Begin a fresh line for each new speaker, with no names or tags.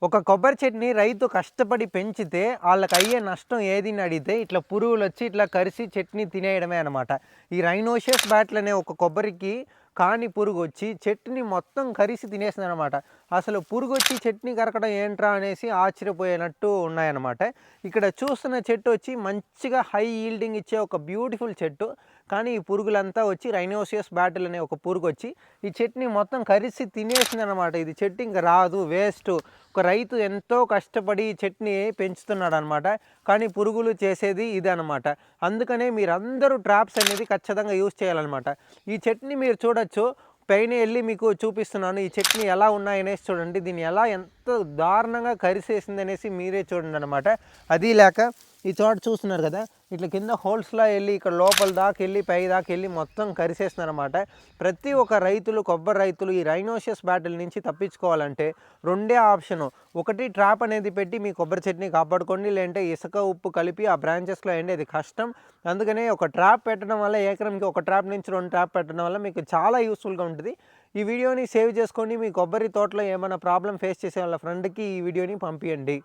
ఒక కొబ్బరి చెట్టుని రైతు కష్టపడి పెంచితే ఆళ్ళకయ్యే నష్టం ఏది అని అడిగితే ఇట్లా పురుగులొచ్చి ఇట్లా కరిసి చెట్టుని తినేయడమే అనమాట. ఈ రైనోషియస్ బ్యాటిల్ అనే ఒక కొబ్బరికి కాని పురుగొచ్చి చెట్టుని మొత్తం కరిసి తినేసిందనమాట. అసలు పురుగొచ్చి చెట్టుని కరకడం ఏంట్రా అనేసి ఆశ్చర్యపోయేనట్టు ఉన్నాయన్నమాట. ఇక్కడ చూస్తున్న చెట్టొచ్చి మంచిగా హై యీల్డింగ్ ఇచ్చే ఒక బ్యూటిఫుల్ చెట్టు. కానీ ఈ పురుగులంతా వచ్చి రైనోసియస్ బ్యాటిల్ అనే ఒక పురుగొచ్చి ఈ చెట్టుని మొత్తం కరిసి తినేసిందనమాట. ఇది చెట్టు ఇంక రాదు, వేస్టు. ఒక రైతు ఎంతో కష్టపడి ఈ చెట్టుని పెంచుతున్నాడనమాట. కానీ పురుగులు చేసేది ఇదనమాట. అందుకనే మీరందరూ ట్రాప్స్ అనేది ఖచ్చితంగా యూజ్ చేయాలనమాట. ఈ చెట్టుని మీరు చూడొచ్చు. పైన ఎళ్లి మీకు చూపిస్తున్నాను. ఈ చెట్టుని ఎలా ఉన్నాయనేసి చూడండి. దీన్ని ఎలా ఎంత దారుణంగా కరిసేసిందనేసి మీరే చూడండనమాట. అదీ లేక ఈ చోట చూస్తున్నారు కదా! ఇట్లా కింద హోల్స్‌లా ఎళ్లి ఇక్కడ లోపల దాకెళ్ళి పై దాకెళ్ళి మొత్తం కరిసేస్తుందనమాట. ప్రతి ఒక్క రైతులు, కొబ్బరి రైతులు ఈ రైనోషియస్ బ్యాటిల్ నుంచి తప్పించుకోవాలంటే రెండే ఆప్షను. ఒకటి ట్రాప్ అనేది పెట్టి మీ కొబ్బరి చెట్టుని కాపాడుకోండి. లేదంటే ఇసుక, ఉప్పు కలిపి ఆ బ్రాంచెస్‌లో ఎయండి. అది కష్టం. అందుకనే ఒక ట్రాప్ పెట్టడం వల్ల ఎకరంకి ఒక ట్రాప్ నుంచి 2 ట్రాప్ పెట్టడం వల్ల మీకు చాలా యూజ్‌ఫుల్‌గా ఉంటది. ఈ వీడియోని సేవ్ చేసుకోండి. మీ కొబ్బరి తోటలో ఏమైనా ప్రాబ్లమ్ ఫేస్ చేసే వాళ్ళ ఫ్రెండ్‌కి ఈ వీడియోని పంపియండి.